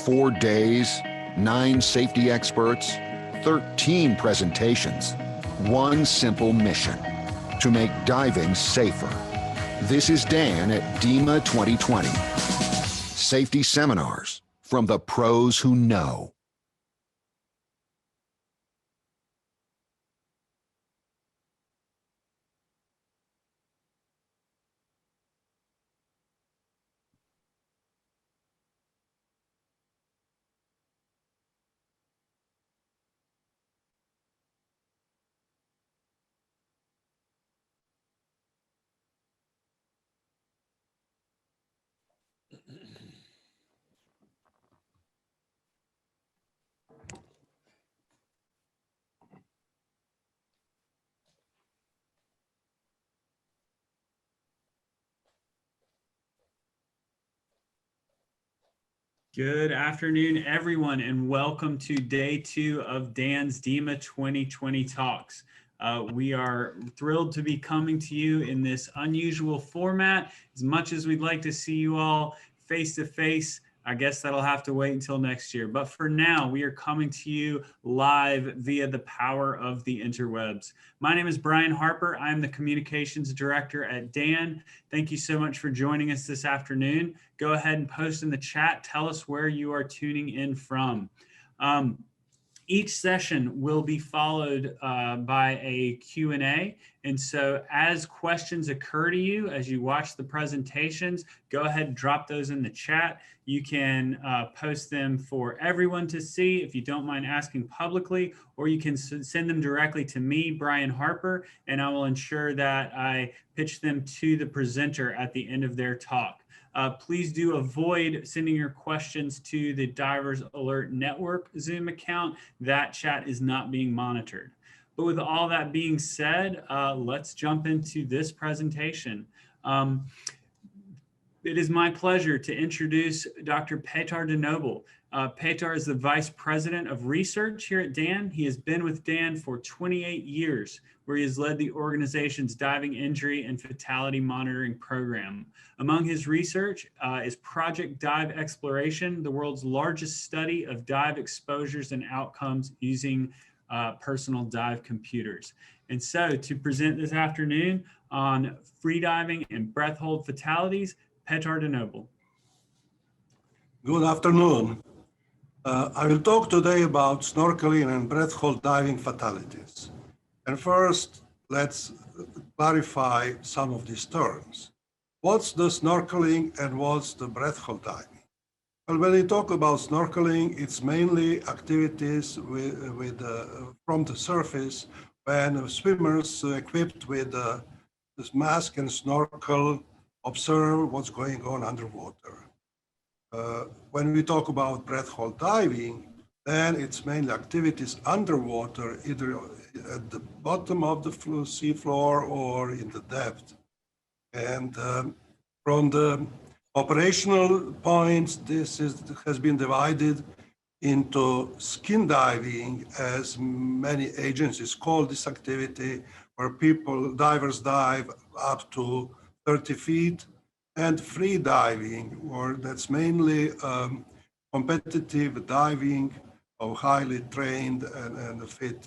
4 days, 9 safety experts, 13 presentations, one simple mission: to make diving safer. This is Dan at DEMA 2020. Safety seminars from the pros who know. Good afternoon, everyone, and welcome to day 2 of Dan's DEMA 2020 talks. We are thrilled to be coming to you in this unusual format. As much as we'd like to see you all face to face, I guess that'll have to wait until next year. But for now, we are coming to you live via the power of the interwebs. My name is Brian Harper. I'm the Communications Director at Dan. Thank you so much for joining us this afternoon. Go ahead and post in the chat. Tell us where you are tuning in from. Each session will be followed by a Q&A. And so as questions occur to you, as you watch the presentations, go ahead and drop those in the chat. You can post them for everyone to see if you don't mind asking publicly, or you can send them directly to me, Brian Harper, and I will ensure that I pitch them to the presenter at the end of their talk. Please do avoid sending your questions to the Divers Alert Network Zoom account. That chat is not being monitored. But with all that being said, let's jump into this presentation. It is my pleasure to introduce Dr. Petar Denoble. Petar is the Vice President of Research here at Dan. He has been with Dan for 28 years, where he has led the organization's diving injury and fatality monitoring program. Among his research is Project Dive Exploration, the world's largest study of dive exposures and outcomes using personal dive computers. And so to present this afternoon on freediving and breath hold fatalities, Petar Denoble. Good afternoon. I will talk today about snorkeling and breath hold diving fatalities. And first, let's clarify some of these terms. What's the snorkeling and what's the breath hold diving? Well, when we talk about snorkeling, it's mainly activities from the surface when swimmers equipped with this mask and snorkel observe what's going on underwater. When we talk about breath hold diving, then it's mainly activities underwater, either at the bottom of the sea floor or in the depth. And from the operational points, this has been divided into skin diving, as many agencies call this activity, where divers dive up to 30 feet, and free diving, or that's mainly competitive diving of highly trained and fit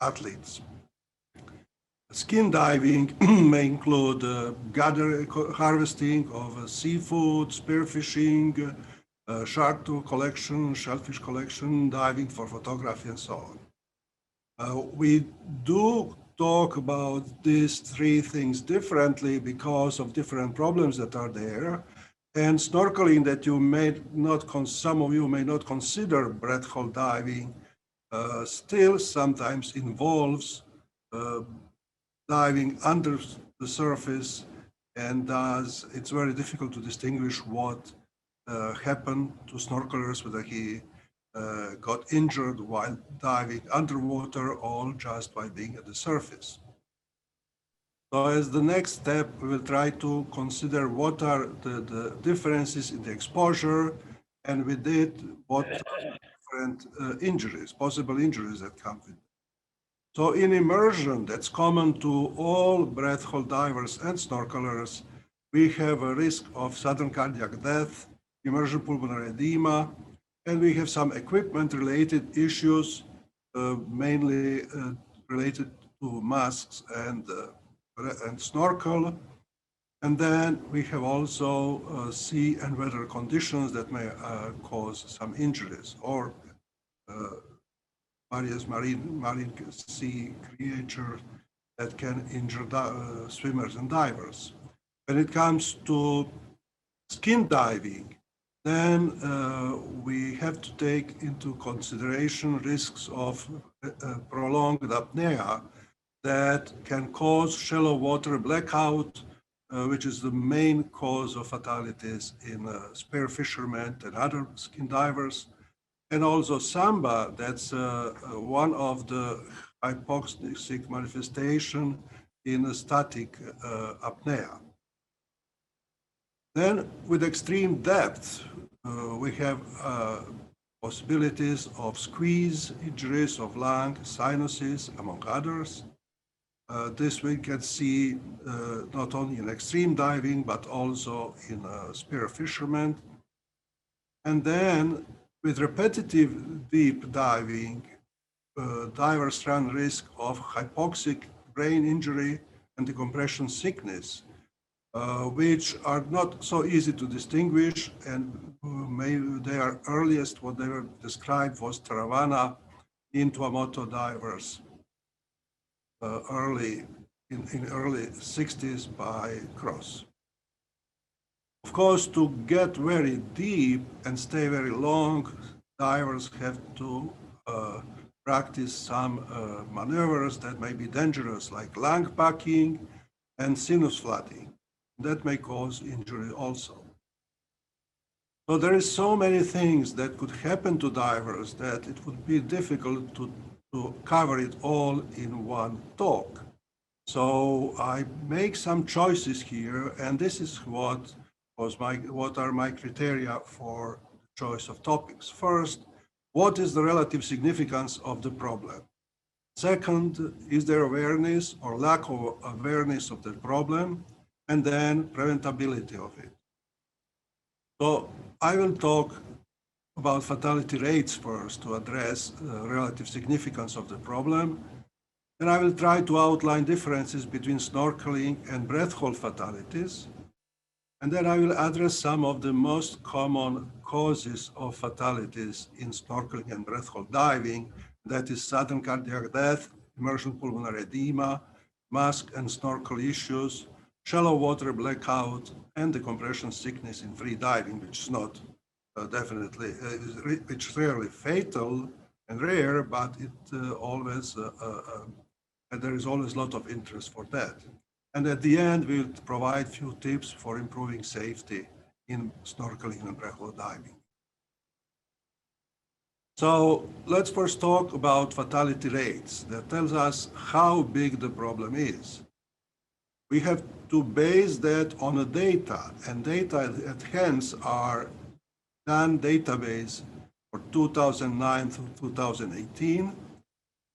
athletes. Skin diving may include harvesting of seafood, spearfishing, shark tooth collection, shellfish collection, diving for photography, and so on. We do talk about these three things differently because of different problems that are there. And snorkeling that some of you may not consider breath hold diving, still sometimes involves diving under the surface, and thus it's very difficult to distinguish what happened to snorkelers, whether he got injured while diving underwater or just by being at the surface. So as the next step, we will try to consider what are the differences in the exposure, and with it, what are different injuries, possible injuries that come with it. So in immersion, that's common to all breath hold divers and snorkelers, we have a risk of sudden cardiac death immersion pulmonary edema, and we have some equipment-related issues, mainly related to masks and snorkel. And then we have also sea and weather conditions that may cause some injuries, or various marine sea creatures that can injure swimmers and divers. When it comes to skin diving, then we have to take into consideration risks of prolonged apnea that can cause shallow water blackout, which is the main cause of fatalities in spear fishermen and other skin divers. And also samba, that's one of the hypoxic manifestation in a static apnea. Then with extreme depth, we have possibilities of squeeze injuries of lung, sinuses, among others. This we can see not only in extreme diving, but also in spear fishermen. And then with repetitive deep diving, divers run risk of hypoxic brain injury and decompression sickness, which are not so easy to distinguish, and maybe their earliest, what they were described was Taravana in Tuamotu divers in early 60s by Cross. Of course, to get very deep and stay very long, divers have to practice some maneuvers that may be dangerous, like lung packing and sinus flooding. That may cause injury also. So there is so many things that could happen to divers that it would be difficult to cover it all in one talk. So I make some choices here, and this is what are my criteria for choice of topics. First, what is the relative significance of the problem? Second, is there awareness or lack of awareness of the problem? And then preventability of it. So I will talk about fatality rates first to address the relative significance of the problem. And I will try to outline differences between snorkeling and breath hold fatalities. And then I will address some of the most common causes of fatalities in snorkeling and breath hold diving. That is sudden cardiac death, immersion pulmonary edema, mask and snorkel issues, shallow water blackout, and decompression sickness in free diving, which is not definitely, which is rarely fatal and rare, but it always, there is always a lot of interest for that. And at the end, we'll provide few tips for improving safety in snorkeling and breath hold diving. So let's first talk about fatality rates. That tells us how big the problem is. We have to base that on the data, and data at hand are done database for 2009 to 2018,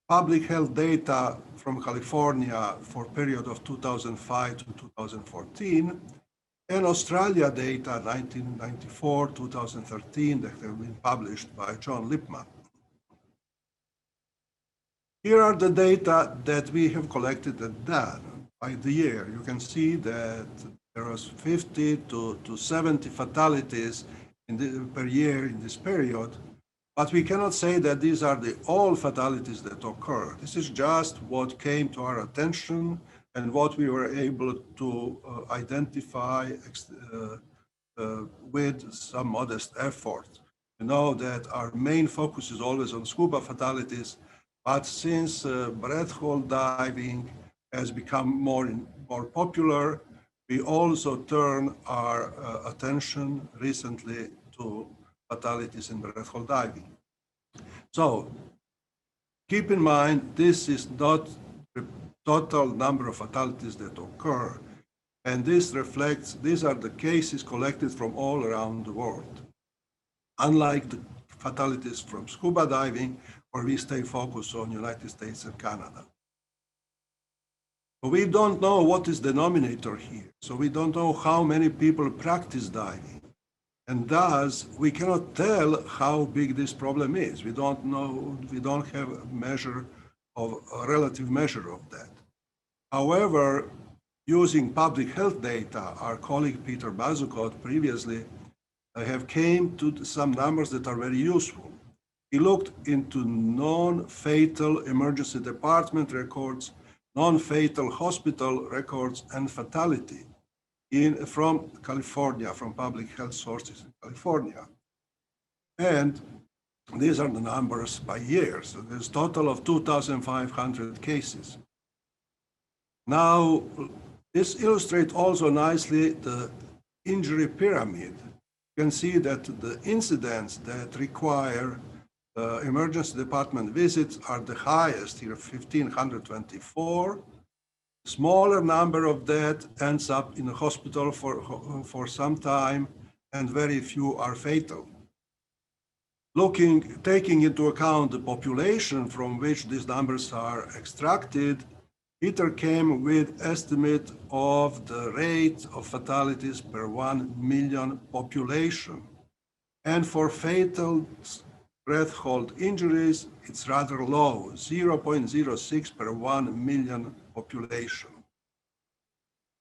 public health data from California for period of 2005 to 2014, and Australia data 1994, 2013 that have been published by John Lipman. Here are the data that we have collected and done by the year. You can see that there was 50 to 70 fatalities per year in this period, but we cannot say that these are the all fatalities that occur. This is just what came to our attention and what we were able to identify with some modest effort. You know that our main focus is always on scuba fatalities, but since breath hold diving has become more popular, we also turn our attention recently to fatalities in breath hold diving. So keep in mind, this is not the total number of fatalities that occur. And this reflects, these are the cases collected from all around the world. Unlike the fatalities from scuba diving, where we stay focused on United States and Canada. But we don't know what is the denominator here. So we don't know how many people practice diving. And thus, we cannot tell how big this problem is. We don't know, we don't have a relative measure of that. However, using public health data, our colleague Peter previously have came to some numbers that are very useful. He looked into non-fatal emergency department records, non-fatal hospital records, and fatality from California, from public health sources in California. And these are the numbers by years. So there's a total of 2,500 cases. Now, this illustrates also nicely the injury pyramid. You can see that the incidents that require emergency department visits are the highest here, 1,524. Smaller number of that ends up in the hospital for some time, and very few are fatal. Taking into account the population from which these numbers are extracted, Peter came with estimate of the rate of fatalities per 1 million population. And for fatal breath hold injuries, it's rather low, 0.06 per 1 million population.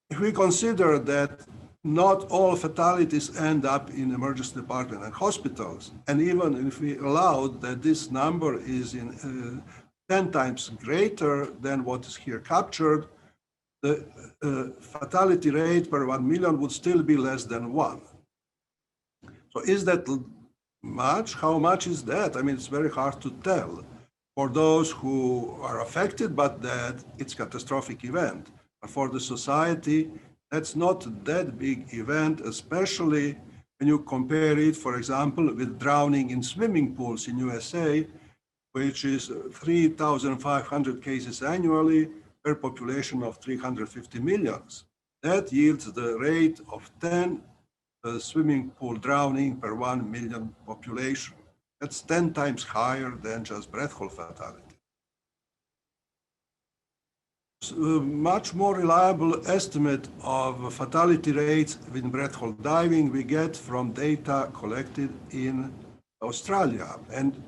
If we consider that not all fatalities end up in emergency department and hospitals, and even if we allowed that this number is in 10 times greater than what is here captured, the fatality rate per 1 million would still be less than 1. So is that much? How much is that? I mean, it's very hard to tell for those who are affected, but that it's a catastrophic event. But for the society, that's not that big event, especially when you compare it, for example, with drowning in swimming pools in USA, which is 3,500 cases annually per population of 350 million. That yields the rate of 10 swimming pool drowning per 1 million population. That's 10 times higher than just breath hold fatality. Much more reliable estimate of fatality rates in breath hold diving we get from data collected in Australia. And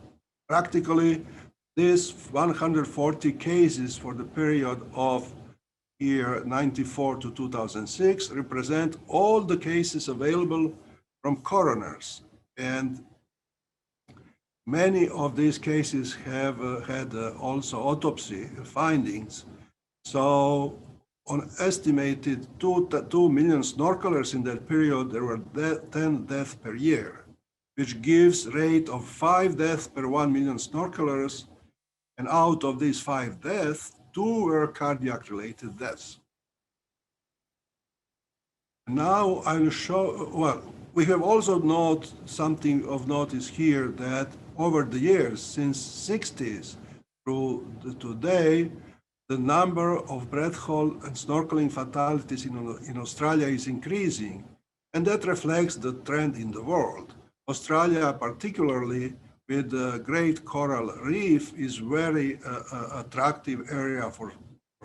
practically, these 140 cases for the period of year 94 to 2006 represent all the cases available from coroners. And many of these cases have had also autopsy findings. So on estimated 2 million snorkelers in that period, there were 10 deaths per year, which gives rate of 5 deaths per 1 million snorkelers. And out of these 5 deaths, 2 were cardiac-related deaths. Now I will show, well, we have also something of notice here that over the years, since 60s through today, the number of breath hold and snorkeling fatalities in Australia is increasing. And that reflects the trend in the world. Australia, particularly with the Great Coral Reef, is very attractive area for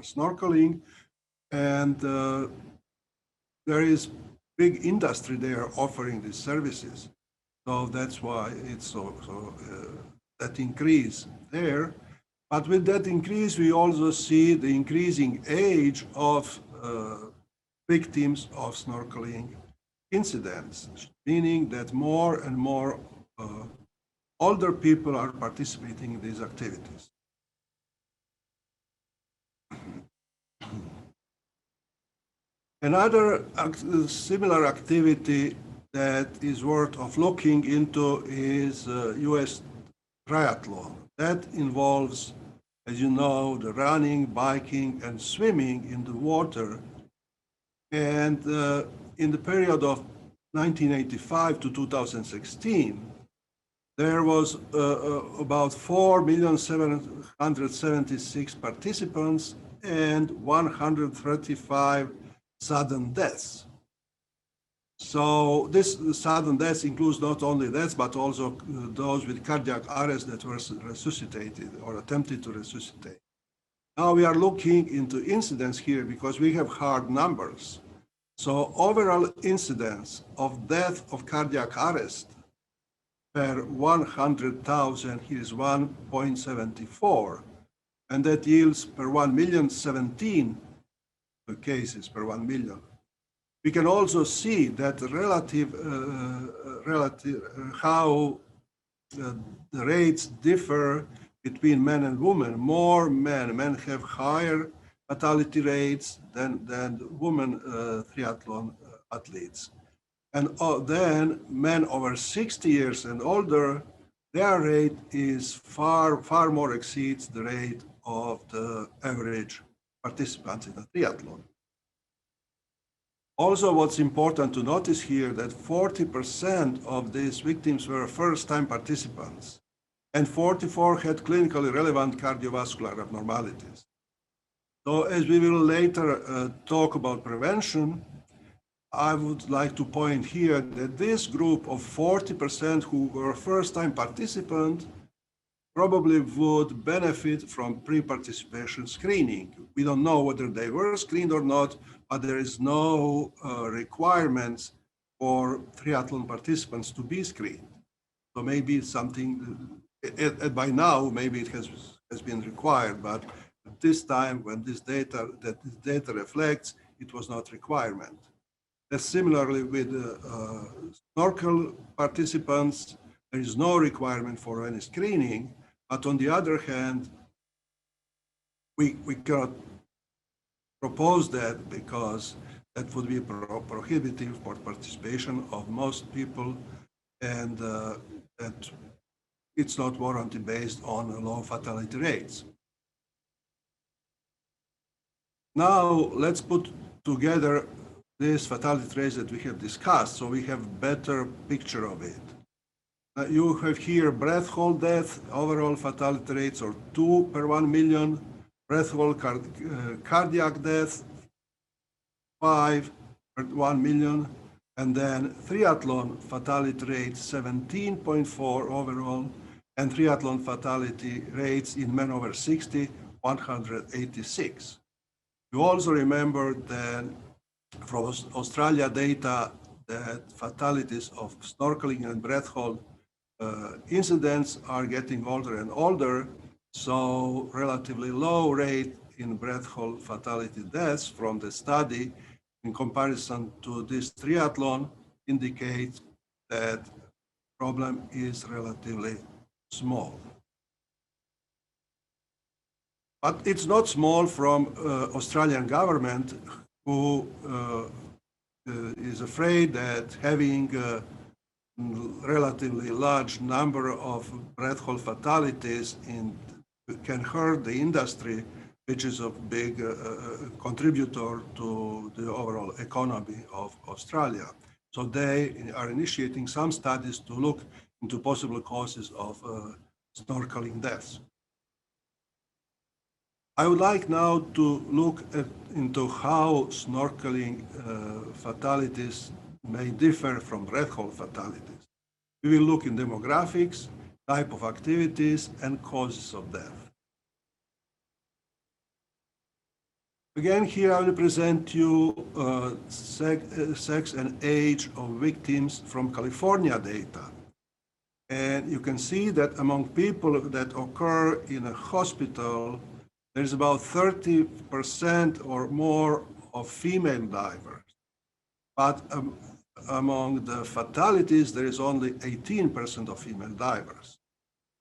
snorkeling. And there is big industry there offering these services. So that's why it's that increase there. But with that increase, we also see the increasing age of victims of snorkeling incidents, meaning that more and more older people are participating in these activities. Another similar activity that is worth of looking into is US triathlon. That involves, as you know, the running, biking, and swimming in the water. And in the period of 1985 to 2016, there was about 4,776,000 participants and 135 sudden deaths. So this sudden deaths includes not only deaths, but also those with cardiac arrest that were resuscitated or attempted to resuscitate. Now we are looking into incidents here because we have hard numbers. So overall incidence of death of cardiac arrest per 100,000 here is 1.74, and that yields per 1 million 17 cases per 1 million. We can also see that how the rates differ between men and women. More men have higher fatality rates than women triathlon athletes. And then men over 60 years and older, their rate is far more exceeds the rate of the average participants in a triathlon. Also, what's important to notice here that 40% of these victims were first-time participants, and 44 had clinically relevant cardiovascular abnormalities. So as we will later talk about prevention, I would like to point here that this group of 40% who were first-time participants probably would benefit from pre-participation screening. We don't know whether they were screened or not, but there is no requirements for triathlon participants to be screened. So maybe it's something, by now, maybe it has been required, but at this time, when this data reflects, it was not requirement. Similarly with snorkel participants, there is no requirement for any screening, but on the other hand, we cannot propose that because that would be prohibitive for participation of most people, and that it's not warranted based on low fatality rates. Now let's put together these fatality rates that we have discussed, so we have better picture of it. You have here breath hold death, overall fatality rates are 2 per 1 million, breath hold cardiac death, 5 per 1 million, and then triathlon fatality rate 17.4 overall, and triathlon fatality rates in men over 60, 186. You also remember that from Australia data that fatalities of snorkeling and breath hold incidents are getting older and older, so relatively low rate in breath hold fatality deaths from the study in comparison to this triathlon indicates that problem is relatively small. But it's not small from Australian government, who is afraid that having relatively large number of breath hold fatalities can hurt the industry, which is a big contributor to the overall economy of Australia. So they are initiating some studies to look into possible causes of snorkeling deaths. I would like now to look into how snorkeling fatalities may differ from breath hold fatalities. We will look in demographics, type of activities, and causes of death. Again, here I will present you sex and age of victims from California data. And you can see that among people that occur in a hospital, there's about 30% or more of female divers. But among the fatalities, there is only 18% of female divers.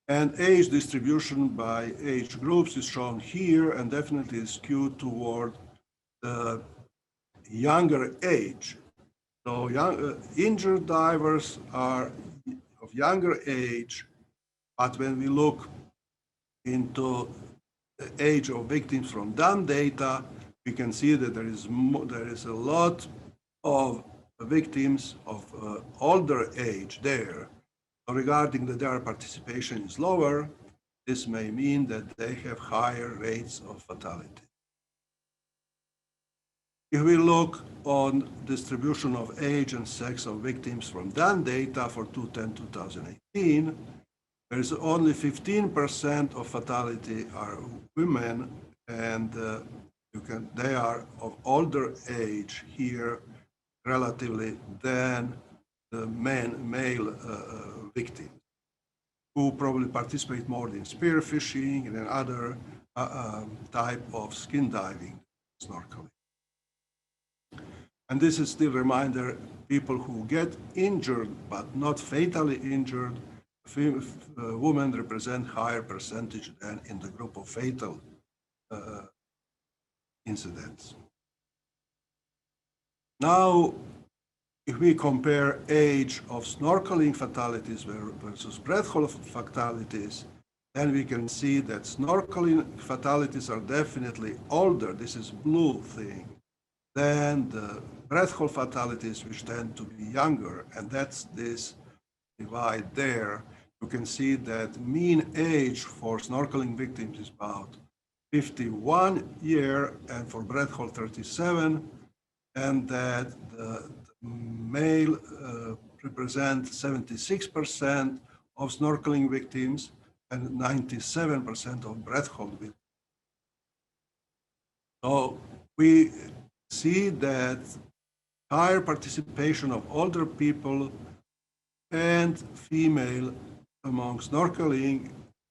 And age distribution by age groups is shown here and definitely is skewed toward the younger age. So injured divers are of younger age, but when we look into the age of victims from DAM data, we can see that there is a lot of victims of older age there. So regarding that their participation is lower, this may mean that they have higher rates of fatality. If we look on distribution of age and sex of victims from DAN data for 2010-2018, there is only 15% of fatality are women, and they are of older age here, relatively than the male victims, who probably participate more in spearfishing and other type of skin diving, snorkeling. And this is still a reminder, people who get injured but not fatally injured, women represent higher percentage than in the group of fatal incidents. Now, if we compare age of snorkeling fatalities versus breath hold fatalities, then we can see that snorkeling fatalities are definitely older, this is blue thing, than the breath hold fatalities, which tend to be younger, and that's this divide there. You can see that mean age for snorkeling victims is about 51 years, and for breath hold 37, and that the male represent 76% of snorkeling victims and 97% of breath hold victims. So we see that higher participation of older people and female among snorkeling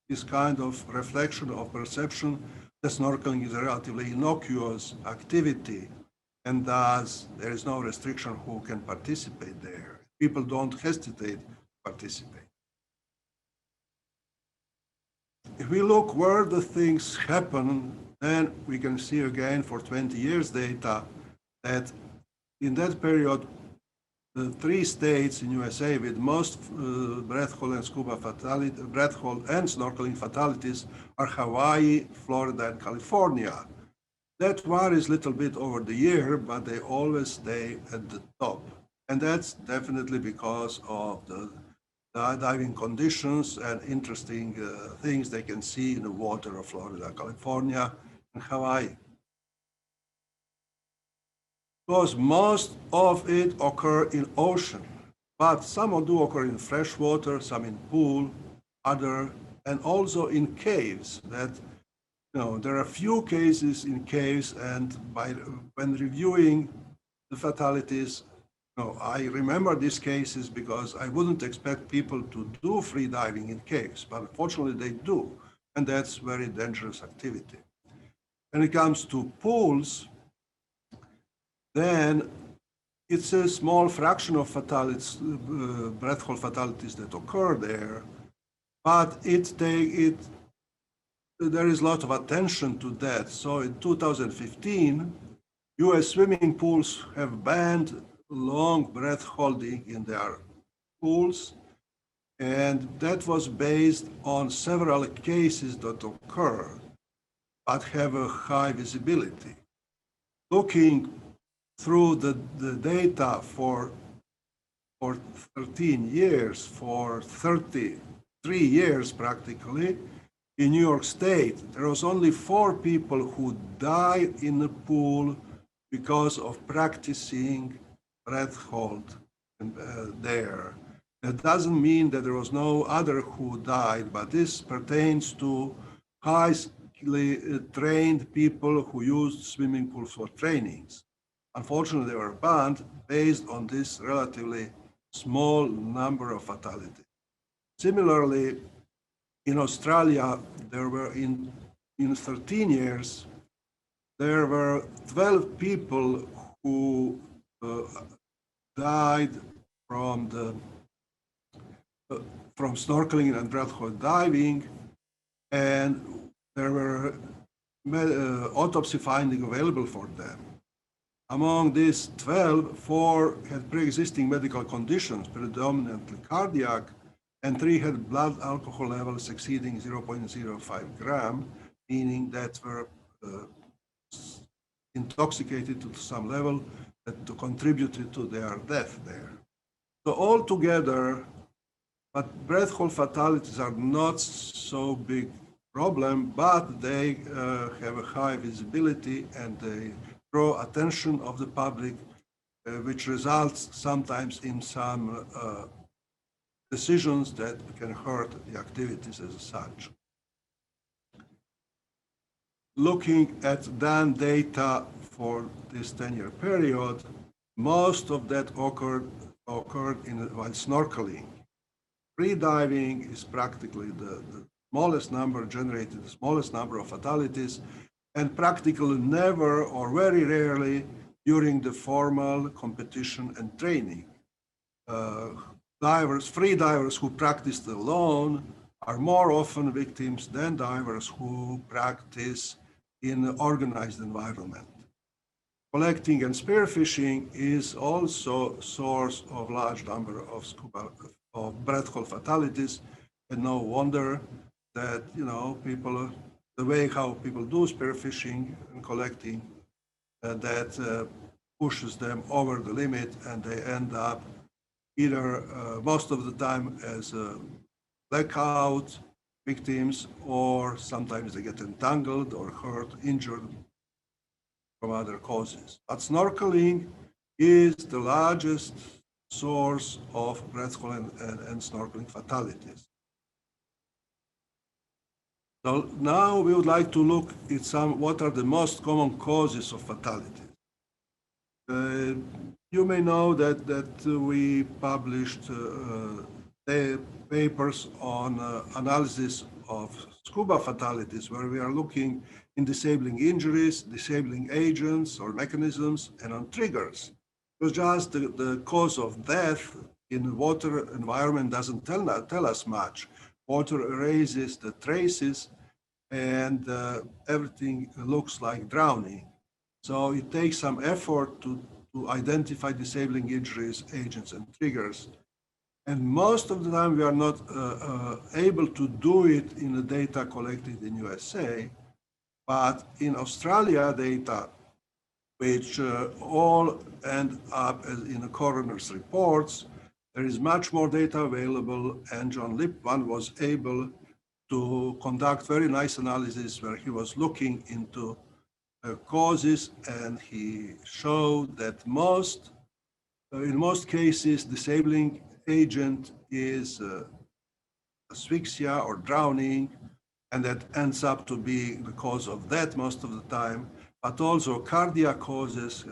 is kind of reflection of perception that snorkeling is a relatively innocuous activity, and thus there is no restriction who can participate there. People don't hesitate to participate. If we look where the things happen, then we can see again for 20 years data that in that period, the 3 states in USA with most breath hold and scuba fatality, breath hold and snorkeling fatalities are Hawaii, Florida, and California. That varies a little bit over the year, but they always stay at the top. And that's definitely because of the diving conditions and interesting things they can see in the water of Florida, California, and Hawaii. Because most of it occur in ocean, but some do occur in fresh water, some in pool, other, and also in caves. That, you know, there are few cases in caves, and when reviewing the fatalities, you know, I remember these cases because I wouldn't expect people to do free diving in caves, but unfortunately they do, and that's very dangerous activity. When it comes to pools, then it's a small fraction of fatalities, breath hold fatalities that occur there, but there is a lot of attention to that. So in 2015, US swimming pools have banned long breath holding in their pools, and that was based on several cases that occur, but have a high visibility. Looking through the data for 13 years, for 33 years practically, in New York State, there was only 4 people who died in the pool because of practicing breath hold there. That doesn't mean that there was no other who died, but this pertains to highly trained people who used swimming pools for trainings. Unfortunately, they were banned based on this relatively small number of fatalities. Similarly, in Australia, there were in 13 years, there were 12 people who died from snorkeling and breath hold diving, and there were autopsy findings available for them. Among these 12, 4 had pre-existing medical conditions, predominantly cardiac, and 3 had blood alcohol levels exceeding 0.05 gram, meaning that were intoxicated to some level that contributed to their death there. So altogether, but breath hold fatalities are not so big problem, but they have a high visibility and they draw attention of the public, which results sometimes in some decisions that can hurt the activities as such. Looking at then data for this 10-year period, Most of that occurred while snorkeling. Free diving is practically the smallest number generated, the smallest number of fatalities, and practically never or very rarely during the formal competition and training. Free divers who practice alone are more often victims than divers who practice in an organized environment. Collecting and spearfishing is also a source of large number of breath hold fatalities, and no wonder that people, the way how people do spearfishing and collecting, that pushes them over the limit, and they end up either most of the time as blackout victims, or sometimes they get entangled or hurt, injured from other causes. But snorkeling is the largest source of breath hold and snorkeling fatalities. So now we would like to look at what are the most common causes of fatalities. You may know that we published papers on analysis of scuba fatalities, where we are looking in disabling injuries, disabling agents or mechanisms, and on triggers. Because just the cause of death in the water environment doesn't tell us much. Water erases the traces, and everything looks like drowning. So it takes some effort to identify disabling injuries, agents, and triggers. And most of the time, we are not able to do it in the data collected in USA, but in Australia data, which all end up in the coroner's reports, there is much more data available, and John Lipman was able to conduct very nice analysis where he was looking into causes, and he showed that in most cases, disabling agent is asphyxia or drowning, and that ends up to be the cause of death most of the time. But also cardiac causes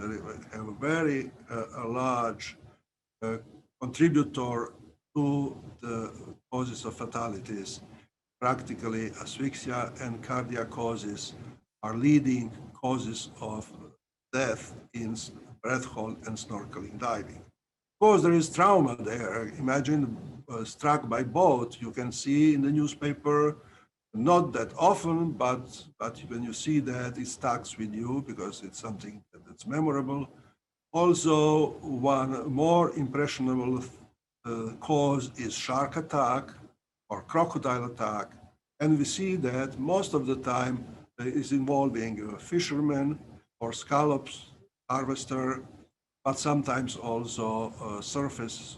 have a very large contributor to the causes of fatalities. Practically, asphyxia and cardiac causes are leading causes of death in breath hold and snorkeling diving. Of course, there is trauma there. Imagine struck by boat. You can see in the newspaper, not that often, but when you see that, it sticks with you because it's something that's memorable. Also, one more impressionable cause is shark attack or crocodile attack. And we see that most of the time is involving fishermen or scallops harvester, but sometimes also surface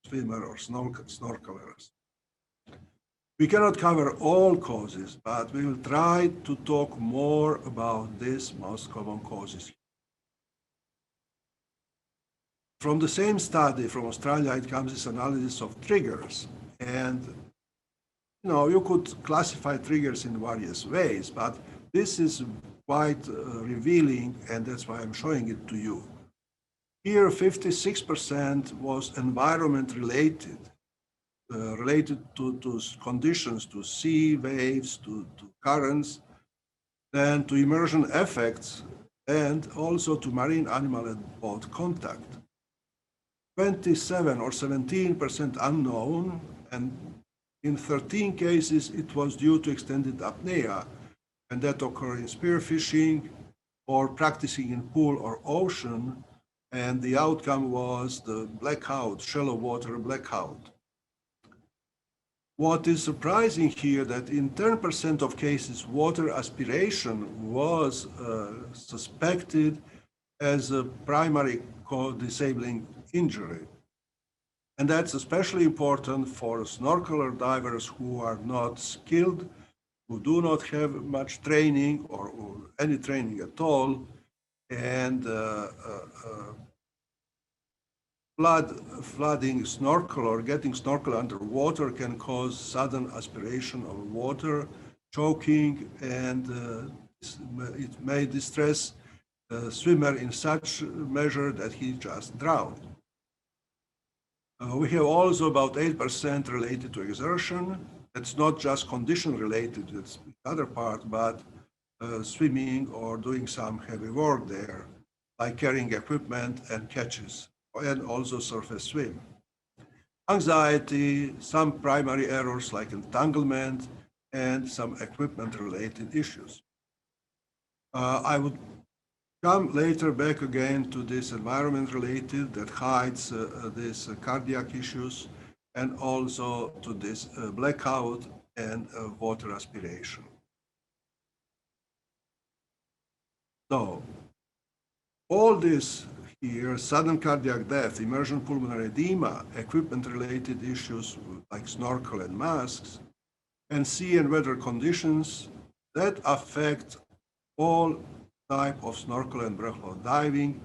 swimmer or snorkelers. We cannot cover all causes, but we will try to talk more about these most common causes. From the same study from Australia, it comes this analysis of triggers. And you could classify triggers in various ways, but this is quite revealing, and that's why I'm showing it to you. Here, 56% was environment related, related to conditions, to sea waves, to currents, then to immersion effects, and also to marine animal and boat contact. 27 or 17% unknown, and in 13 cases, it was due to extended apnea, and that occurred in spearfishing or practicing in pool or ocean, and the outcome was the blackout, shallow water blackout. What is surprising here that in 10% of cases, water aspiration was suspected as a primary disabling injury. And that's especially important for snorkeler divers who are not skilled, who do not have much training or any training at all, and flooding snorkel or getting snorkel underwater can cause sudden aspiration of water, choking, and it may distress swimmer in such measure that he just drowned. We have also about 8% related to exertion. It's not just condition related, it's the other part, but swimming or doing some heavy work there, like carrying equipment and catches, and also surface swim. Anxiety, some primary errors like entanglement, and some equipment-related issues. I would come later back again to this environment-related that hides these cardiac issues, and also to this blackout and water aspiration. So, all this here, sudden cardiac death, immersion pulmonary edema, equipment-related issues like snorkel and masks, and sea and weather conditions that affect all type of snorkel and breathhold diving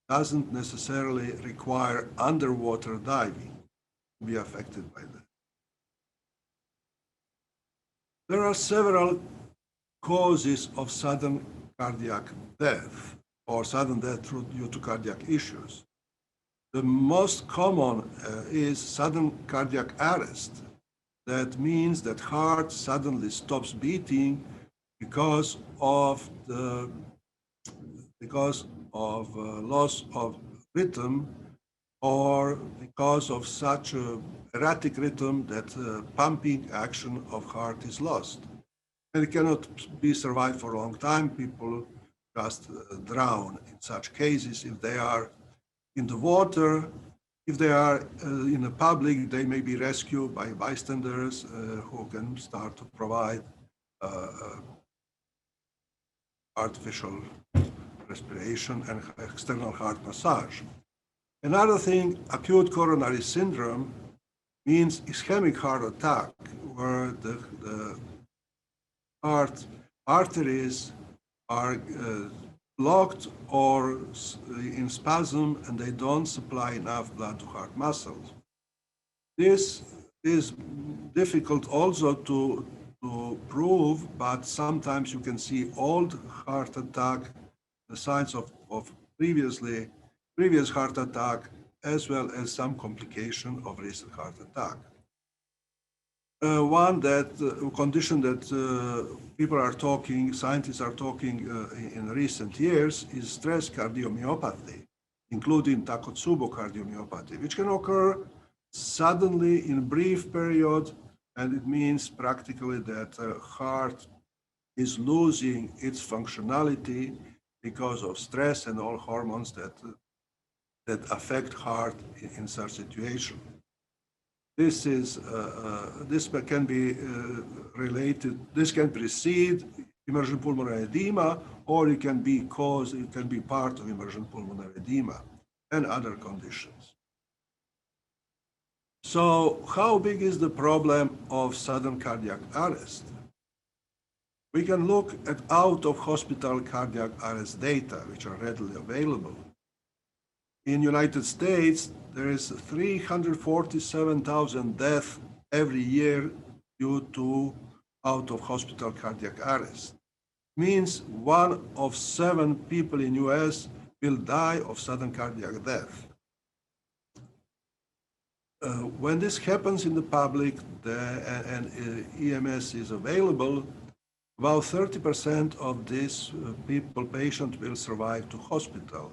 doesn't necessarily require underwater diving to be affected by that. There are several causes of sudden cardiac death or sudden death due to cardiac issues. The most common is sudden cardiac arrest. That means that heart suddenly stops beating because of loss of rhythm, or because of such a erratic rhythm that pumping action of heart is lost. And it cannot be survived for a long time. People just drown in such cases. If they are in the water, if they are in the public, they may be rescued by bystanders who can start to provide artificial respiration and external heart massage. Another thing, acute coronary syndrome means ischemic heart attack, where the heart arteries are blocked or in spasm and they don't supply enough blood to heart muscles. This is difficult also to prove, but sometimes you can see old heart attack, the signs of previous heart attack, as well as some complication of recent heart attack. Condition that people are talking, scientists are talking in recent years is stress cardiomyopathy, including Takotsubo cardiomyopathy, which can occur suddenly in brief period, and it means practically that heart is losing its functionality because of stress and all hormones that affect heart in such situation. This can be related. This can precede immersion pulmonary edema, or it can be part of immersion pulmonary edema and other conditions. So, how big is the problem of sudden cardiac arrest? We can look at out-of-hospital cardiac arrest data, which are readily available. In United States, there is 347,000 deaths every year due to out-of-hospital cardiac arrest. Means 1 of 7 people in US will die of sudden cardiac death. When this happens in the public and EMS is available, about 30% of these patients will survive to hospital.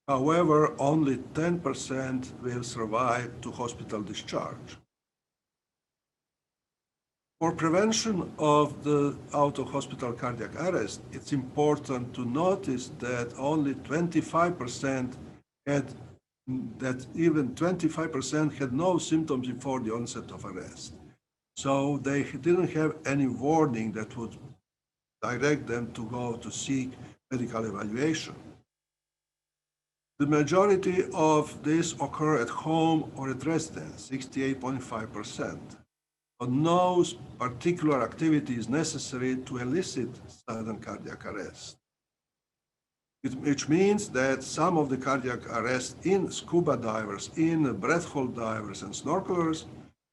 However, only 10% will survive to hospital discharge. For prevention of the out-of-hospital cardiac arrest, it's important to notice that only 25% had no symptoms before the onset of arrest. So they didn't have any warning that would direct them to go to seek medical evaluation. The majority of this occur at home or at residence, 68.5%. But no particular activity is necessary to elicit sudden cardiac arrest. Which means that some of the cardiac arrest in scuba divers, in breath hold divers and snorkelers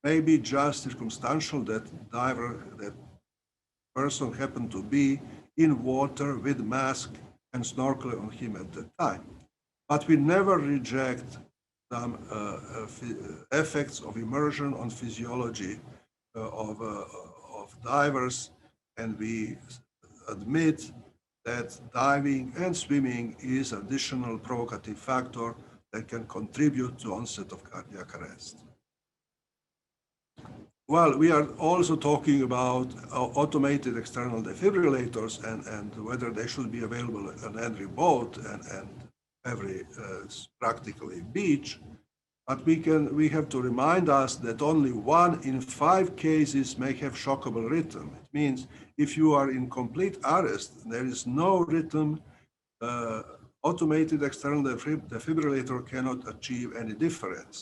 may be just circumstantial, that person happened to be in water with mask and snorkel on him at that time. But we never reject some effects of immersion on physiology of divers, and we admit that diving and swimming is an additional provocative factor that can contribute to onset of cardiac arrest. Well, we are also talking about automated external defibrillators and whether they should be available on every boat and every practically beach. But we have to remind us that only 1 in 5 cases may have shockable rhythm. It means if you are in complete arrest, there is no rhythm, automated external defibrillator cannot achieve any difference.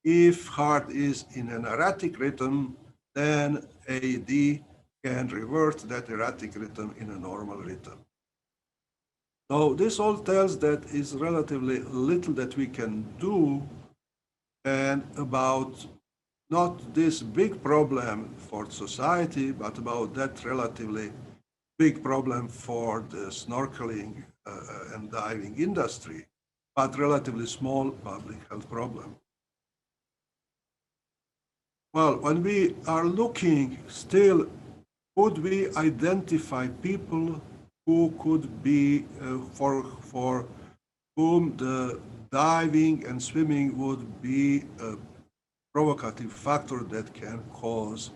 If heart is in an erratic rhythm, then AED can revert that erratic rhythm in a normal rhythm. So this all tells that is relatively little that we can do, and about not this big problem for society, but about that relatively big problem for the snorkeling and diving industry, but relatively small public health problem. Well, when we are looking still, could we identify people who could be, for whom the diving and swimming would be a provocative factor that can cause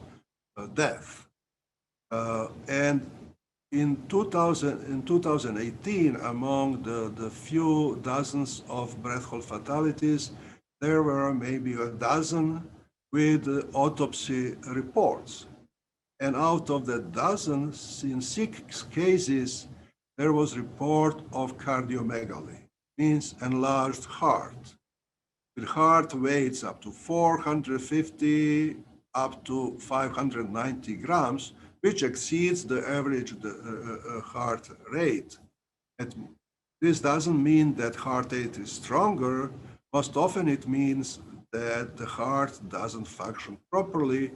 death? And in 2018, among the few dozens of breath hold fatalities, there were maybe a dozen with autopsy reports. And out of the dozen, in 6 cases, there was report of cardiomegaly, means enlarged heart, with heart weights up to 450 up to 590 grams, which exceeds the average heart rate. And this doesn't mean that heart rate is stronger. Most often it means that the heart doesn't function properly,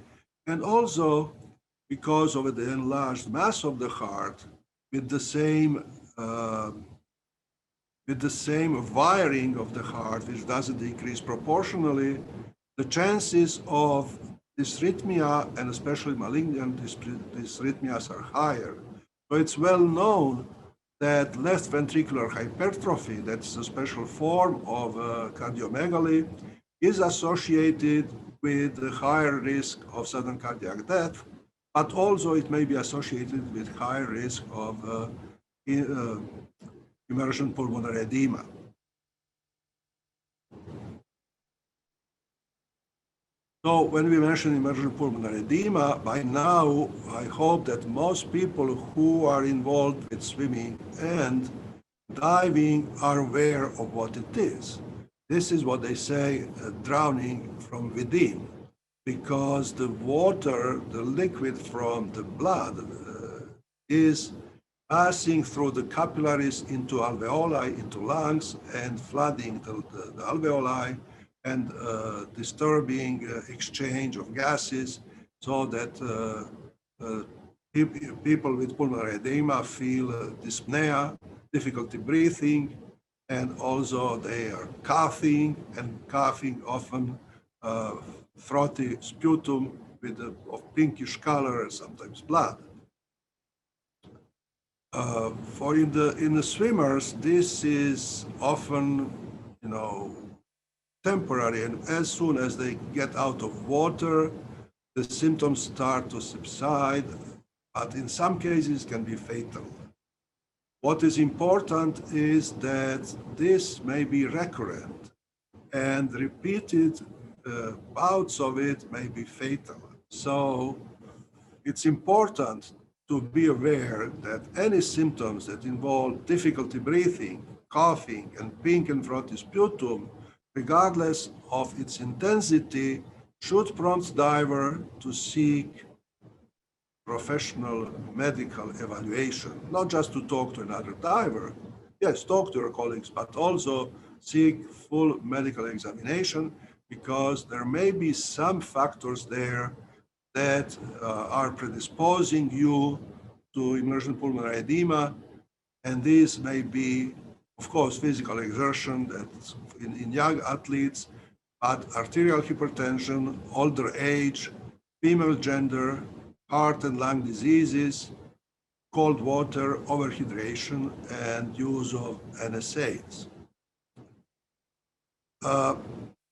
and also because of the enlarged mass of the heart, with the same wiring of the heart, which doesn't decrease proportionally, the chances of dysrhythmia and especially malignant dysrhythmias are higher. So it's well known that left ventricular hypertrophy, that's a special form of cardiomegaly, is associated with a higher risk of sudden cardiac death, but also it may be associated with higher risk of immersion pulmonary edema. So when we mention immersion pulmonary edema, by now, I hope that most people who are involved with swimming and diving are aware of what it is. This is what they say, drowning from within, because the water, the liquid from the blood is passing through the capillaries into alveoli, into lungs, and flooding the alveoli and disturbing exchange of gases, so that people with pulmonary edema feel dyspnea, difficulty breathing, and also they are coughing, and coughing often frothy sputum with of pinkish color and sometimes blood. For in the swimmers, this is often, temporary, and as soon as they get out of water, the symptoms start to subside, but in some cases can be fatal. What is important is that this may be recurrent, and repeated bouts of it may be fatal. So it's important to be aware that any symptoms that involve difficulty breathing, coughing, and pink and frothy sputum, regardless of its intensity, should prompt diver to seek professional medical evaluation, not just to talk to another diver. Yes, talk to your colleagues, but also seek full medical examination, because there may be some factors there that are predisposing you to immersion pulmonary edema, And these may be, of course, physical exertion that's in young athletes, but arterial hypertension, older age, female gender, heart and lung diseases, cold water, overhydration, and use of NSAIDs.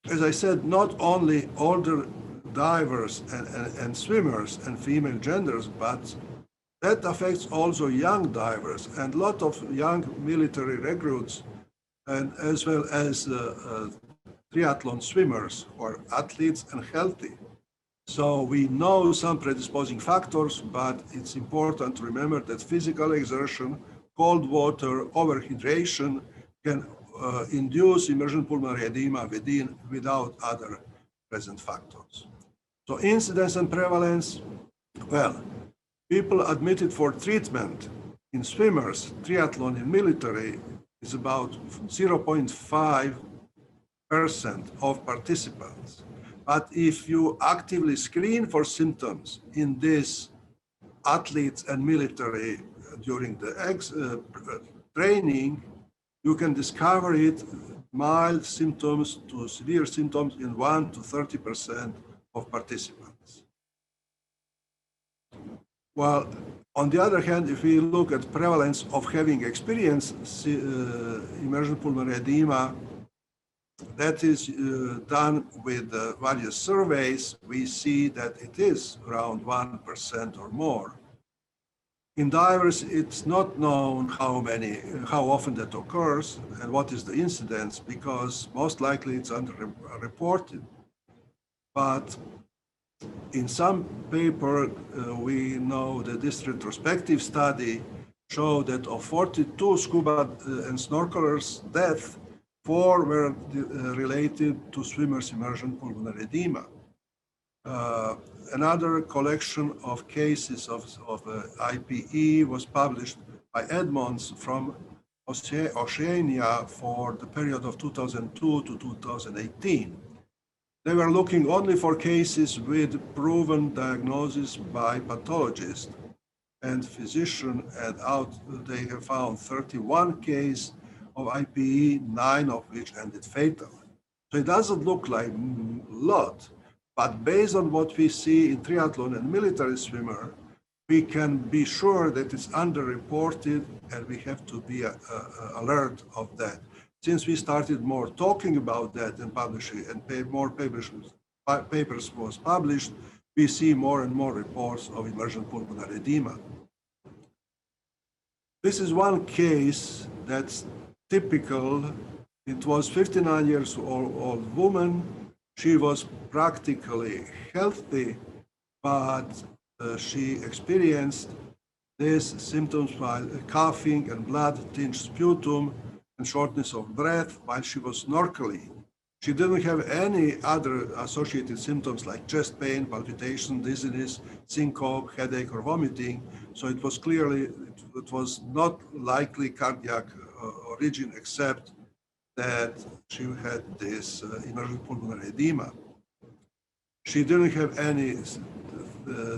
As I said, not only older divers and swimmers and female genders, but that affects also young divers and a lot of young military recruits, and as well as triathlon swimmers who are athletes and healthy. So we know some predisposing factors, but it's important to remember that physical exertion, cold water, overhydration can induce immersion pulmonary edema without other present factors. So incidence and prevalence, well, people admitted for treatment in swimmers, triathlon, and military is about 0.5% of participants. But if you actively screen for symptoms in these athletes and military during the training, you can discover it mild symptoms to severe symptoms in 1 to 30% of participants. Well, on the other hand, if we look at prevalence of having experienced immersion pulmonary edema, that is done with various surveys, we see that it is around 1% or more. In divers, it's not known how often that occurs and what is the incidence, because most likely it's underreported. But in some paper, we know that this retrospective study showed that of 42 scuba and snorkelers' deaths, 4 were related to swimmers' immersion pulmonary edema. Another collection of cases of IPE was published by Edmonds from Oceania for the period of 2002 to 2018. They were looking only for cases with proven diagnosis by pathologists and physician, and they have found 31 cases of IPE, 9 of which ended fatal. So it doesn't look like a lot, but based on what we see in triathlon and military swimmer, we can be sure that it's underreported, and we have to be alert of that. Since we started more talking about that and publishing, and more papers was published, we see more and more reports of immersion pulmonary edema. This is one case that's typical. It was 59 years old woman. She was practically healthy, but she experienced these symptoms while coughing and blood-tinged sputum and shortness of breath while she was snorkeling. She didn't have any other associated symptoms like chest pain, palpitation, dizziness, syncope, headache, or vomiting. So it was clearly, it was not likely cardiac origin, except that she had this immersion pulmonary edema. She didn't have any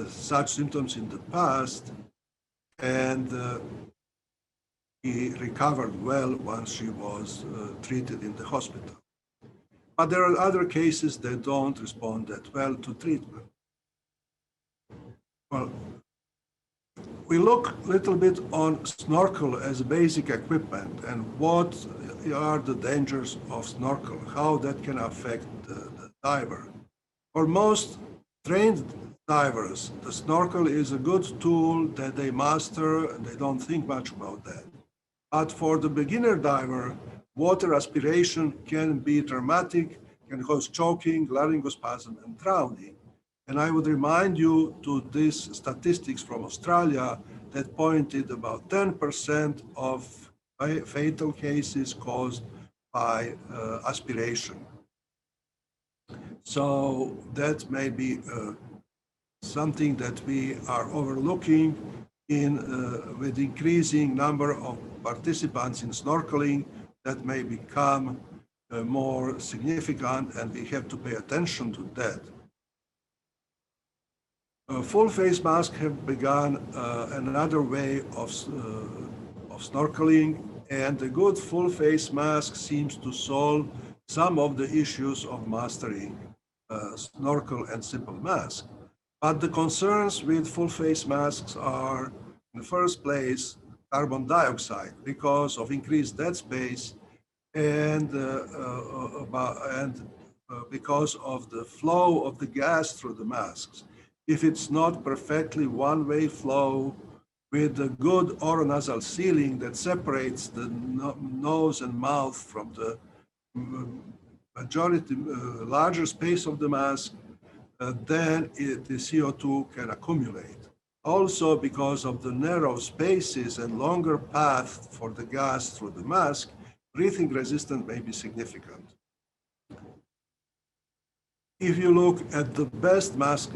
such symptoms in the past, and he recovered well once she was treated in the hospital. But there are other cases that don't respond that well to treatment. Well, we look a little bit on snorkel as a basic equipment and what are the dangers of snorkel, how that can affect the diver. For most trained divers, the snorkel is a good tool that they master and they don't think much about that. But for the beginner diver, water aspiration can be dramatic, can cause choking, laryngospasm, and drowning. And I would remind you to these statistics from Australia that pointed about 10% of fatal cases caused by aspiration. So that may be something that we are overlooking with increasing number of participants in snorkeling. That may become more significant, and we have to pay attention to that. Full face masks have begun another way of of snorkeling, and a good full face mask seems to solve some of the issues of mastering snorkel and simple mask. But the concerns with full face masks are, in the first place, carbon dioxide because of increased dead space and because of the flow of the gas through the masks. If it's not perfectly one-way flow with a good oronasal sealing that separates the nose and mouth from the majority, larger space of the mask, then the CO2 can accumulate. Also, because of the narrow spaces and longer path for the gas through the mask, breathing resistance may be significant. If you look at the best mask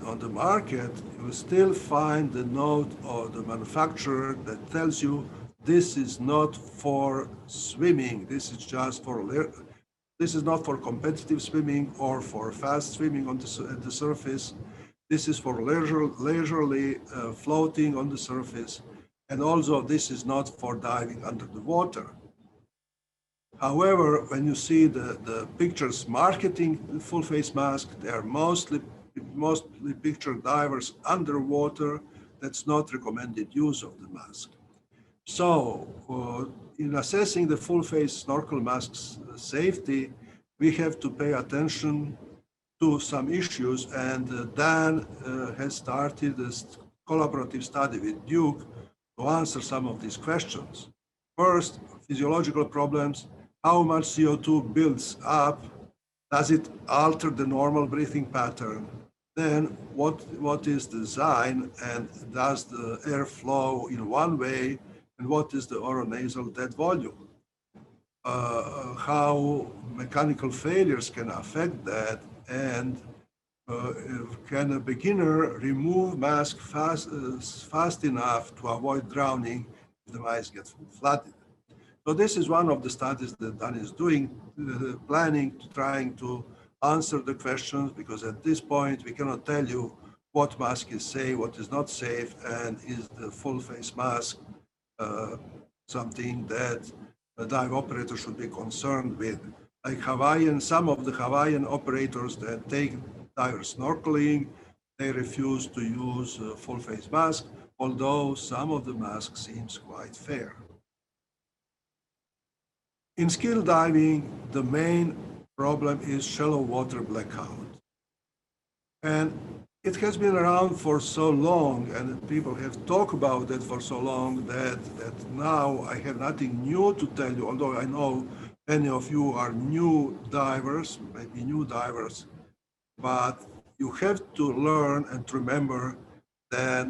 on the market, you will still find the note of the manufacturer that tells you this is not for swimming, this is just for, this is not for competitive swimming or for fast swimming on at the surface. This is for leisurely floating on the surface. And also this is not for diving under the water. However, when you see the pictures marketing the full face mask, they are mostly pictured divers underwater. That's not recommended use of the mask. So in assessing the full face snorkel mask's safety, we have to pay attention to some issues, and Dan has started this collaborative study with Duke to answer some of these questions. First, physiological problems. How much CO2 builds up? Does it alter the normal breathing pattern? Then what is the design, and does the air flow in one way, and what is the oronasal dead volume? How mechanical failures can affect that, and can a beginner remove mask fast enough to avoid drowning if the mask gets flooded? So this is one of the studies that Dan is doing, planning, trying to answer the questions, because at this point we cannot tell you what mask is safe, what is not safe, and is the full face mask something that a dive operator should be concerned with. Like some of the Hawaiian operators that take divers snorkeling, they refuse to use a full face mask, although some of the mask seems quite fair. In skill diving, the main problem is shallow water blackout. And it has been around for so long, and people have talked about it for so long that now I have nothing new to tell you, although I know many of you are new divers, maybe new divers, but you have to learn and to remember that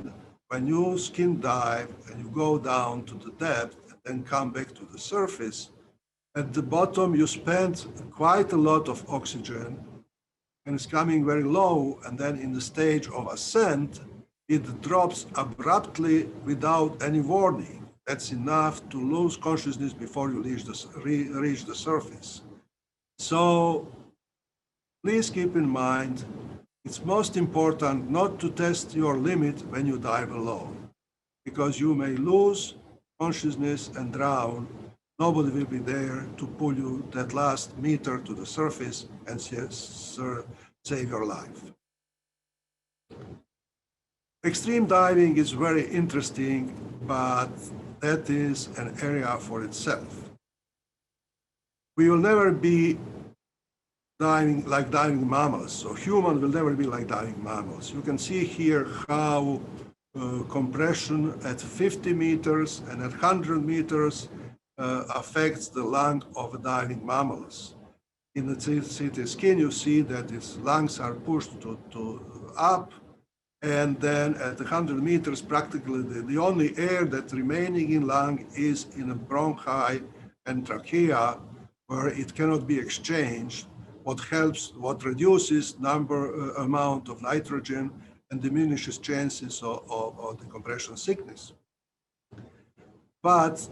when you skin dive and you go down to the depth and then come back to the surface, at the bottom you spend quite a lot of oxygen, and it's coming very low, and then in the stage of ascent, it drops abruptly without any warning. That's enough to lose consciousness before you reach the surface. So please keep in mind, it's most important not to test your limit when you dive alone, because you may lose consciousness and drown. Nobody will be there to pull you that last meter to the surface and save your life. Extreme diving is very interesting, but that is an area for itself. We will never be diving like diving mammals. So humans will never be like diving mammals. You can see here how compression at 50 meters and at 100 meters affects the lung of diving mammals. In the CT scan, you see that its lungs are pushed up, and then at 100 meters, practically the only air that's remaining in lung is in the bronchi and trachea, where it cannot be exchanged. What reduces amount of nitrogen and diminishes chances of the compression sickness. But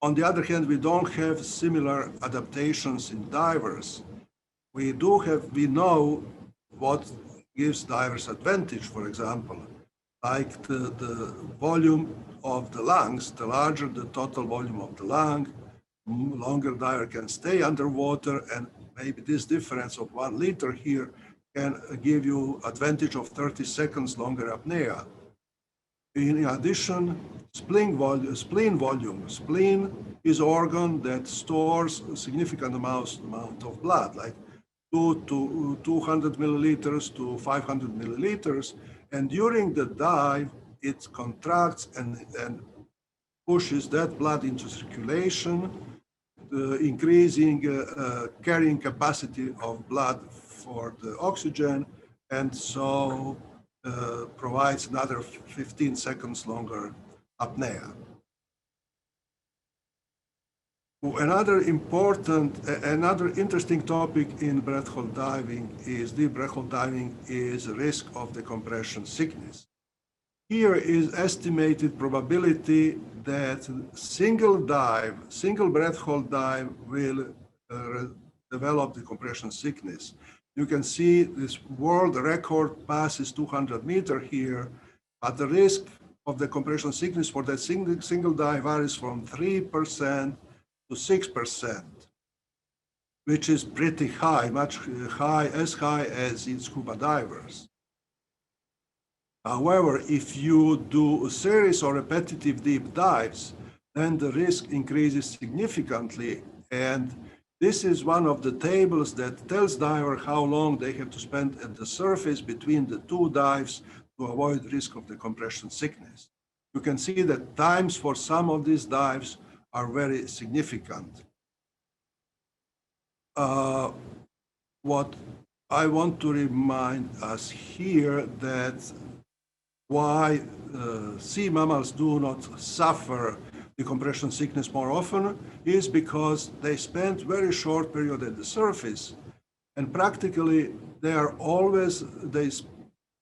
on the other hand, we don't have similar adaptations in divers. We know what gives divers advantage, for example, like the volume of the lungs, the larger the total volume of the lung, longer diver can stay underwater, and maybe this difference of 1 liter here can give you advantage of 30 seconds longer apnea. In addition, spleen volume. Spleen is an organ that stores a significant amount of blood, like 200 milliliters to 500 milliliters. And during the dive, it contracts and pushes that blood into circulation, increasing carrying capacity of blood for the oxygen, and so provides another 15 seconds longer apnea. Another interesting topic in breath hold diving is deep breath hold diving is risk of decompression sickness. Here is estimated probability that single breath hold dive will develop decompression sickness. You can see this world record passes 200 meters here, but the risk of decompression sickness for that single dive varies from 3% to 6%, which is pretty high, as high as in scuba divers. However, if you do a series of repetitive deep dives, then the risk increases significantly. And this is one of the tables that tells diver how long they have to spend at the surface between the 2 dives to avoid risk of decompression sickness. You can see that times for some of these dives are very significant. What I want to remind us here that why sea mammals do not suffer decompression sickness more often is because they spend very short period at the surface, and practically they are always,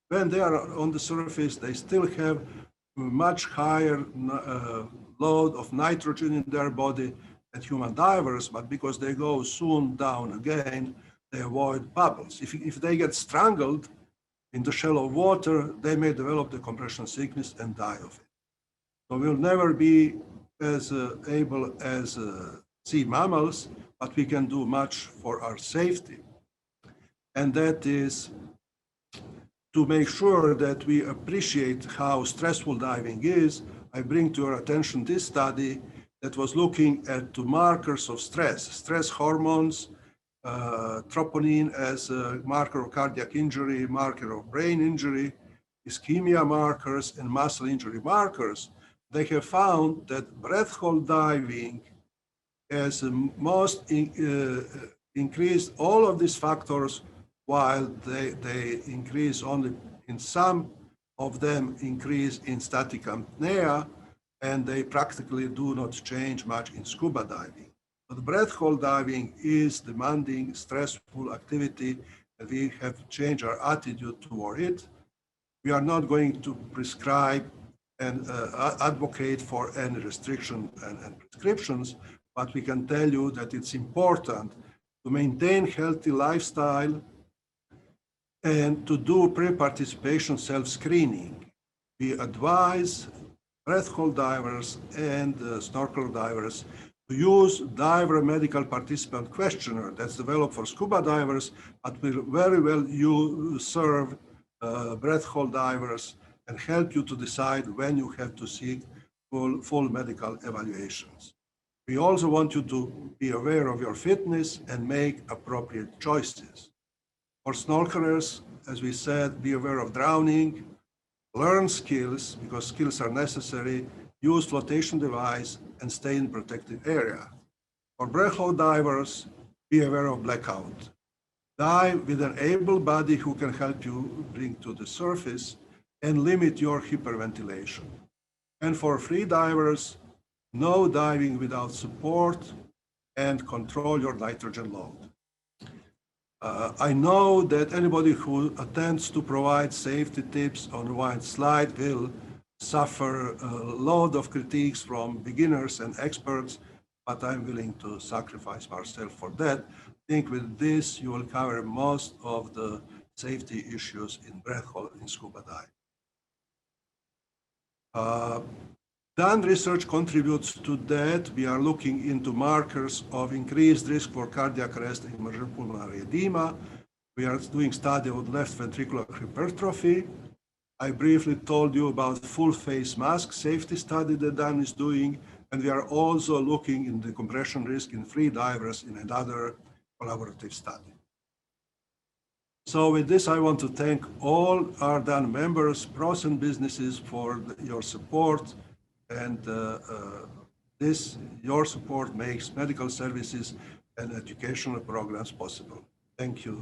when they are on the surface, they still have much higher load of nitrogen in their body than human divers, but because they go soon down again, they avoid bubbles. If they get strangled in the shallow water, they may develop decompression sickness and die of it. So we'll never be as able as sea mammals, but we can do much for our safety. And that is to make sure that we appreciate how stressful diving is. I bring to your attention this study that was looking at the markers of stress hormones, troponin as a marker of cardiac injury, marker of brain injury, ischemia markers, and muscle injury markers. They have found that breath hold diving has most increased all of these factors, while they increase only in some of them increase in static apnea, and they practically do not change much in scuba diving. But breath hold diving is demanding, stressful activity, and we have to change our attitude toward it. We are not going to prescribe and advocate for any restriction and prescriptions, but we can tell you that it's important to maintain healthy lifestyle and to do pre-participation self-screening. We advise breath hold divers and snorkel divers to use diver medical participant questionnaire that's developed for scuba divers, but will very well serve breath hold divers and help you to decide when you have to seek full medical evaluations. We also want you to be aware of your fitness and make appropriate choices. For snorkelers, as we said, be aware of drowning, learn skills, because skills are necessary, use flotation device, and stay in protected area. For breath hold divers, be aware of blackout. Dive with an able body who can help you bring to the surface and limit your hyperventilation. And for free divers, no diving without support and control your nitrogen load. I know that anybody who attempts to provide safety tips on one slide will suffer a load of critiques from beginners and experts, but I'm willing to sacrifice myself for that. I think with this, you will cover most of the safety issues in breath hold in scuba diving. Dan research contributes to that. We are looking into markers of increased risk for cardiac arrest and immersion pulmonary edema. We are doing study of left ventricular hypertrophy. I briefly told you about full face mask safety study that Dan is doing, and we are also looking in the compression risk in free divers in another collaborative study. So with this, I want to thank all our Dan members, pros and businesses for your support, and your support makes medical services and educational programs possible. Thank you.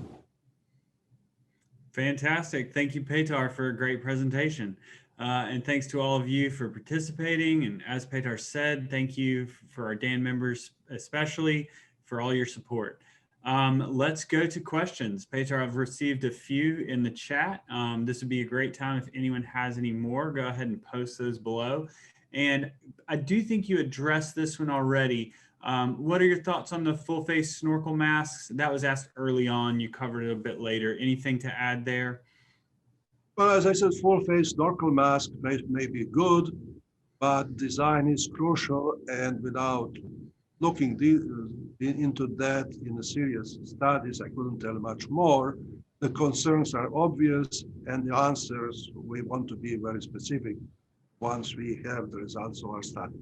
Fantastic. Thank you, Petar, for a great presentation. And thanks to all of you for participating. And as Petar said, thank you for our Dan members, especially for all your support. Let's go to questions. Petar, I've received a few in the chat. This would be a great time if anyone has any more, go ahead and post those below. And I do think you addressed this one already. What are your thoughts on the full face snorkel masks? That was asked early on. You covered it a bit later. Anything to add there? Well, as I said, full face snorkel mask may be good, but design is crucial, and without looking into that in the serious studies, I couldn't tell much more. The concerns are obvious, and the answers, we want to be very specific once we have the results of our study.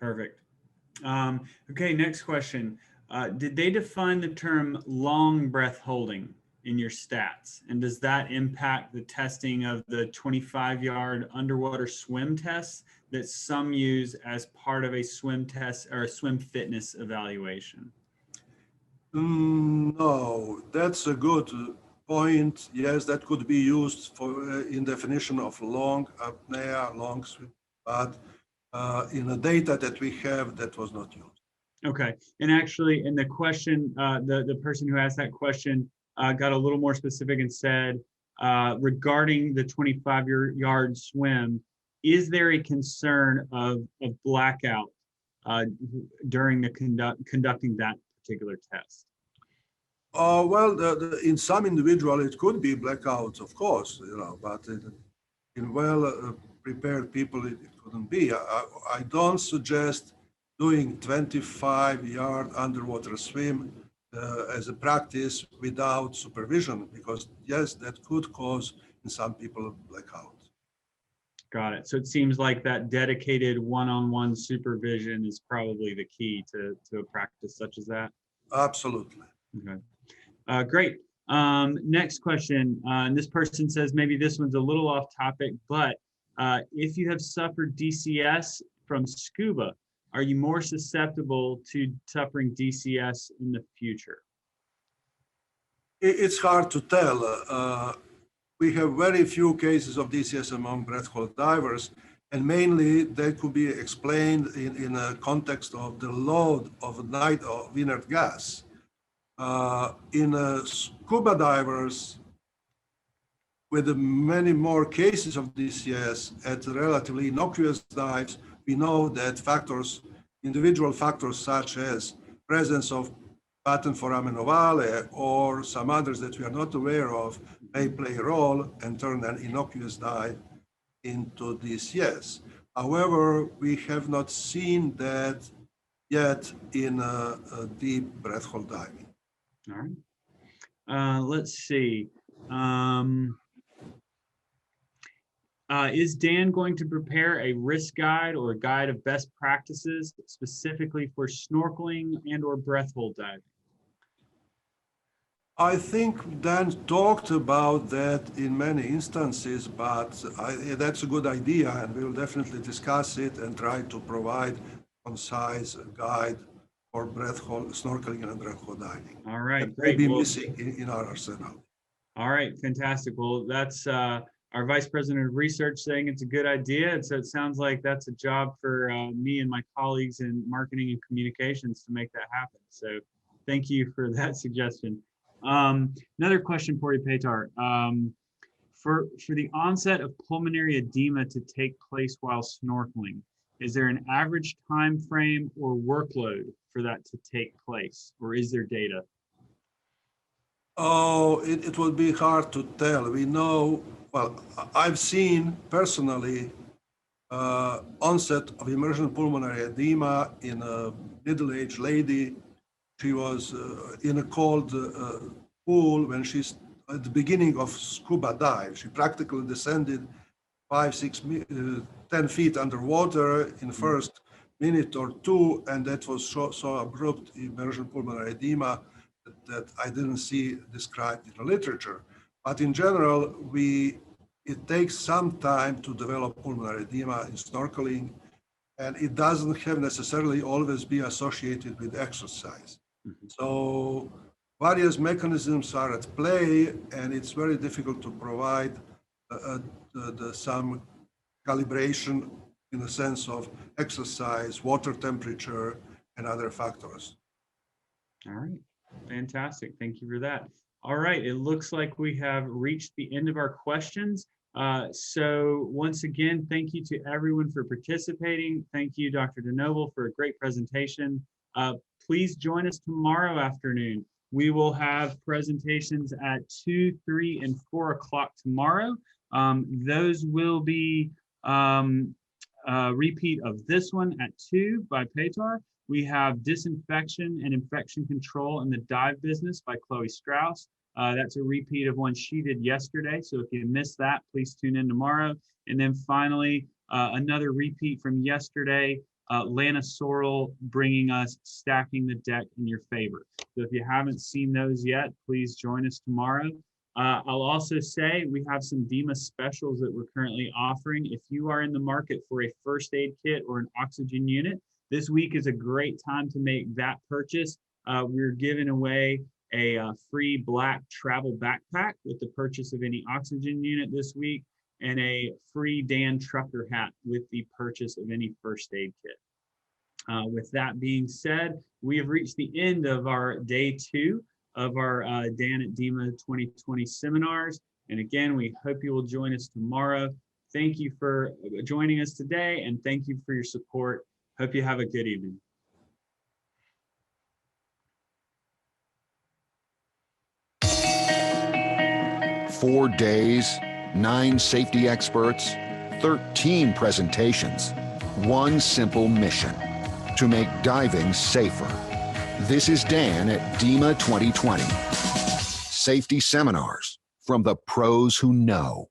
Perfect. Okay, next question. Did they define the term long breath holding in your stats? And does that impact the testing of the 25-yard underwater swim test that some use as part of a swim test or a swim fitness evaluation? No, that's a good point. Yes, that could be used for in definition of long apnea, long swim, but in the data that we have, that was not used. Okay, and actually, in the question, the person who asked that question got a little more specific and said, regarding the 25-yard swim, is there a concern of blackout during the conducting that particular test? Well, in some individual, it could be blackouts, of course, but in well prepared people, it couldn't be. I don't suggest doing 25-yard underwater swim as a practice without supervision, because yes, that could cause in some people blackout. Got it. So it seems like that dedicated one-on-one supervision is probably the key to a practice such as that. Absolutely. Okay. Great. Next question. And this person says, maybe this one's a little off topic, but if you have suffered DCS from scuba, are you more susceptible to suffering DCS in the future? It's hard to tell. We have very few cases of DCS among breath hold divers, and mainly they could be explained in a context of the load of inert gas. In scuba divers, with many more cases of DCS at relatively innocuous dives, we know that individual factors such as presence of patent foramen ovale or some others that we are not aware of may play a role and turn an innocuous dive into DCS. However, we have not seen that yet in deep breath hold diving. All right. Let's see. Is Dan going to prepare a risk guide or a guide of best practices specifically for snorkeling and or breath hold diving? I think Dan talked about that in many instances, but that's a good idea, and we'll definitely discuss it and try to provide concise guide for snorkeling and breath hold diving. All right, that great. may be missing in our arsenal. All right, fantastic. Well, that's our Vice President of Research saying it's a good idea. And so it sounds like that's a job for me and my colleagues in marketing and communications to make that happen. So thank you for that suggestion. Another question for you, Petar. For the onset of pulmonary edema to take place while snorkeling, is there an average time frame or workload for that to take place, or is there data? Oh, it will be hard to tell. We know, well, I've seen personally onset of immersion pulmonary edema in a middle-aged lady. She was in a cold pool when she's at the beginning of scuba dive. She practically descended 5, 6, 10 feet underwater in the first minute or two, and that was so abrupt immersion pulmonary edema that I didn't see described in the literature. But in general, it takes some time to develop pulmonary edema in snorkeling, and it doesn't have necessarily always be associated with exercise. So various mechanisms are at play, and it's very difficult to provide some calibration in the sense of exercise, water temperature, and other factors. All right, fantastic. Thank you for that. All right, it looks like we have reached the end of our questions. So once again, thank you to everyone for participating. Thank you, Dr. Denoble, for a great presentation. Please join us tomorrow afternoon. We will have presentations at 2, 3, and 4 o'clock tomorrow. Those will be a repeat of this one at 2 by Petar. We have Disinfection and Infection Control in the Dive Business by Chloe Strauss. That's a repeat of one she did yesterday. So if you missed that, please tune in tomorrow. And then finally, another repeat from yesterday, Lana Sorrell bringing us Stacking the Deck in Your Favor. So if you haven't seen those yet, please join us tomorrow. I'll also say we have some DEMA specials that we're currently offering. If you are in the market for a first aid kit or an oxygen unit, this week is a great time to make that purchase. We're giving away a free black travel backpack with the purchase of any oxygen unit this week, and a free Dan Trucker hat with the purchase of any first aid kit. With that being said, we have reached the end of our day 2 of our Dan at DEMA 2020 seminars. And again, we hope you will join us tomorrow. Thank you for joining us today, and thank you for your support. Hope you have a good evening. Four days, 9 safety experts, 13 presentations, one simple mission: to make diving safer. This is Dan at DEMA 2020. Safety seminars from the pros who know.